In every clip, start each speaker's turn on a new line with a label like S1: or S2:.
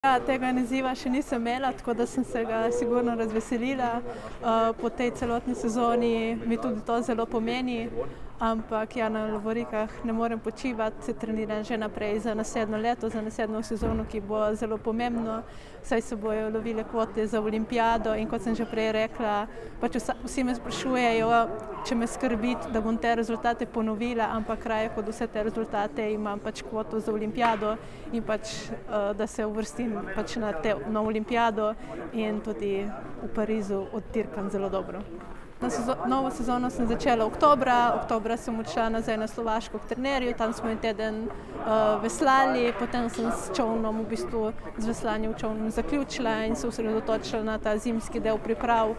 S1: Ja, tega naziva še nisem imela, tako da sem se ga sigurno razveselila. Po tej celotni sezoni mi tudi to zelo pomeni, ampak ja, na lovorikah ne morem počivati, se treniram že naprej za naslednjo leto, za naslednjo sezono, ki bo zelo pomembno, saj se bojo lovile kvote za olimpijado in kot sem že prej rekla, pač vsi me sprašujejo, če me skrbi, da bom te rezultate ponovila, ampak raje kot vse te rezultate imam pač kvoto za olimpijado in pač, da se uvrstim pač na olimpijado in tudi v Parizu oddirkam zelo dobro. Novo sezono sem začela oktobra sem odšla nazaj na Slovaško k trenerju, tam smo en teden veslali, potem sem s čolnom, v bistvu z veslanjem v čolnu zaključila in se osredotočila na ta zimski del priprav,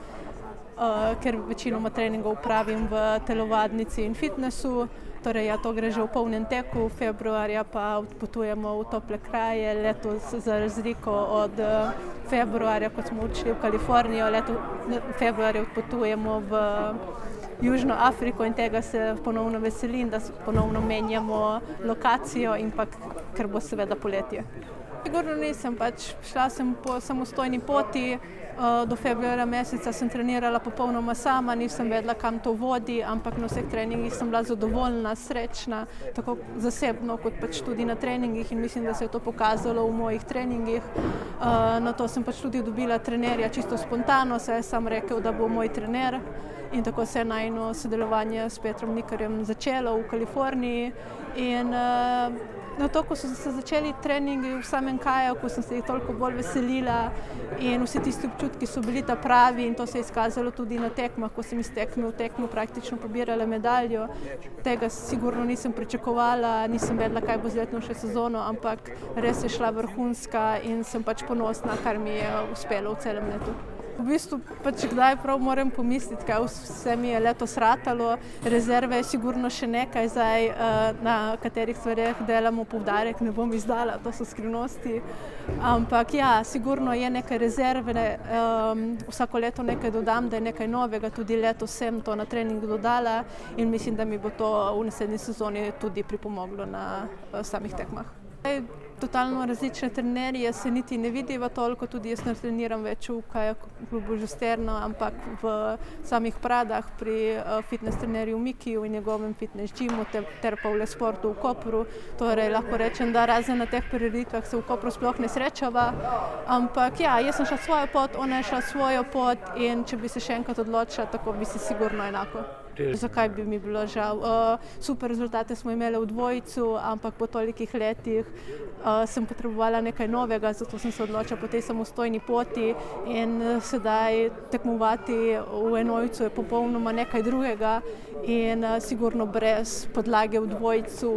S1: ker večinoma treningov opravim v telovadnici in fitnessu. Torej ja, to gre že v polnem teku, februarja pa odpotujemo v tople kraje, letos za razliko od februarja, ko smo odšli v Kalifornijo, februarja odpotujemo v Južno Afriko in tega se ponovno veselim, da ponovno menjamo lokacijo in pa ker bo seveda poletje. Sigurno nisem, pač šla sem po samostojni poti, do februarja meseca sem trenirala popolnoma sama, nisem vedela, kam to vodi, ampak na vseh treningih sem bila zadovoljna, srečna, tako zasebno kot pač tudi na treningih in mislim, da se je to pokazalo v mojih treningih. Nato sem pač tudi dobila trenerja čisto spontano, saj je sam rekel, da bo moj trener in tako se je najino sodelovanje s Petrom Nikarjem začelo v Kaliforniji in nato, ko so se začeli treningi v samem kajaku, sem se jih toliko bolj veselila in vsi tisti občutki so bili ta pravi in to se je izkazalo tudi na tekmah, ko sem iz tekme v tekmo praktično pobirala medaljo. Tega sigurno nisem pričakovala, nisem vedela, kaj bo z letošnjo sezono, ampak res je šla vrhunska in sem pač ponosna, kar mi je uspelo v celem letu. V bistvu pač kdaj prav moram pomisliti, kaj vse mi je letos ratalo. Rezerve je sigurno še nekaj zdaj, na katerih stvareh delamo poudarek, ne bom izdala, to so skrivnosti. Ampak ja, sigurno je nekaj rezerve, vsako leto nekaj dodam, da je nekaj novega, tudi letos sem to na trening dodala in mislim, da mi bo to v naslednji sezoni tudi pripomoglo na samih tekmah. Totalno različne trenerje se niti ne vidiva toliko, tudi jaz ne treniram več v kajak klubu Žusterno, ampak v samih Pradah pri fitness trenerju Mikiju in njegovem fitness gymu ter pa v Le Sportu v Kopru. Torej lahko rečem, da razen na teh prireditvah se v Kopru sploh ne srečava, ampak ja, jaz sem šla svojo pot, ona je šla svojo pot in če bi se še enkrat odločila, tako bi si sigurno enako. Zakaj bi mi bilo žal? Super rezultate smo imeli v dvojcu, ampak po tolikih letih sem potrebovala nekaj novega, zato sem se odločila po tej samostojni poti in sedaj tekmovati v enojcu je popolnoma nekaj drugega in sigurno brez podlage v dvojcu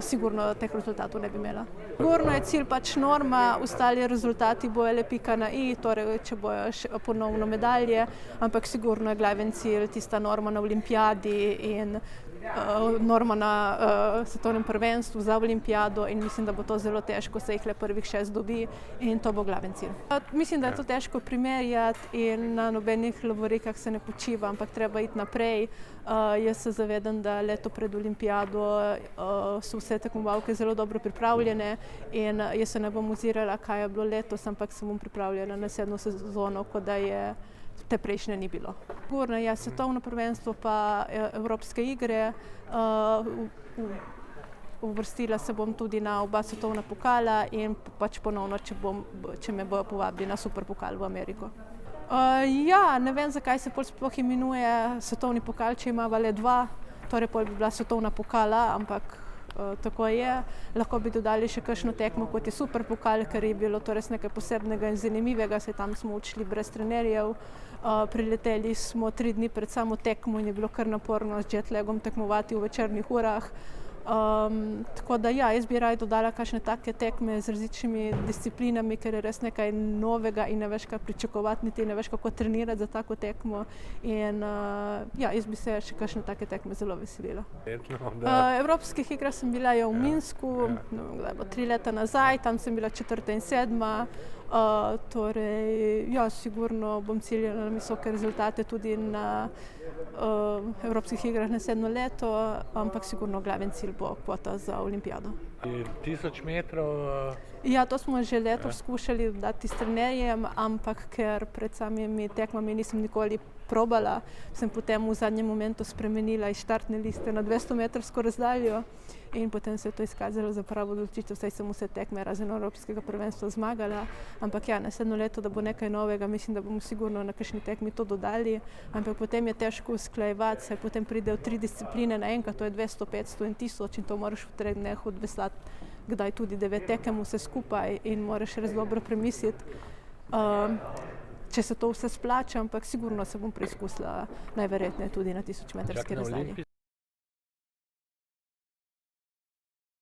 S1: sigurno teh rezultatov ne bi imela. Sigurno je cilj pač norma, ostali rezultati bojo le pika na i, torej če bojo ponovno medalje, ampak sigurno je glaven cilj tista norma na olimpijadi in norma na svetovnem prvenstvu za olimpijado in mislim, da bo to zelo težko, se jih le prvih 6 dobi in to bo glaven cilj. Mislim, da je to težko primerjati in na nobenih lovorikah se ne počiva, ampak treba iti naprej. Jaz se zavedam, da leto pred olimpijado so vse tekmovalke zelo dobro pripravljene in jaz se ne bom ozirala, kaj je bilo letos, ampak se bom pripravljala na naslednjo sezono, kot da je te prejšnje ni bilo. Sigurno je svetovno prvenstvo pa evropske igre. Uvrstila se bom tudi na oba svetovna pokala in pač ponovno, če me bojo povabili na superpokal v Ameriko. Ja, ne vem, zakaj se pol sploh imenuje svetovni pokal, če imava le 2, torej pol bi bila svetovna pokala, ampak tako je. Lahko bi dodali še kakšno tekmo, kot je superpokal, ker je bilo to res nekaj posebnega in zanimivega, saj tam smo odšli brez trenerjev. Prileteli smo 3 dni pred samo tekmo in je bilo kar naporno z jetlagom tekmovati v večernih urah. Tako da ja, jaz bi raje dodala kakšne take tekme z različnimi disciplinami, ker je res nekaj novega in ne veš, kaj pričakovati, niti ne veš, kako trenirati za tako tekmo in ja, jaz bi se še kakšne take tekme zelo veselila. Evropskih igrah sem bila v Minsku, 3 leta nazaj, tam sem bila 4. in 7. Torej, ja, sigurno bom ciljala na visoke rezultate tudi na Evropskih igrah naslednje leto, ampak sigurno glaven cilj bo kvota za olimpijado.
S2: 1000 metrov?
S1: Ja, to smo že letos skušali dati s trenerjem, ampak ker pred samimi tekmami nisem nikoli probala, sem potem v zadnjem momentu spremenila iz štartne liste na 200-metrsko razdaljo in potem se je to izkazalo za pravo odločitev, saj sem vse tekme razen evropskega prvenstva zmagala, ampak ja, naslednje leto, da bo nekaj novega, mislim, da bomo sigurno na kakšni tekmi to dodali, ampak potem je težko usklajevati, saj potem pridejo 3 discipline naenkrat, to je 200, 500 in 1000 in to moraš v 3 dneh odveslati, kdaj tudi 9 tekem vse skupaj in moraš res dobro premisliti, če se to vse splača, ampak sigurno se bom preizkusila najverjetneje tudi na 1000-metrski razdalji.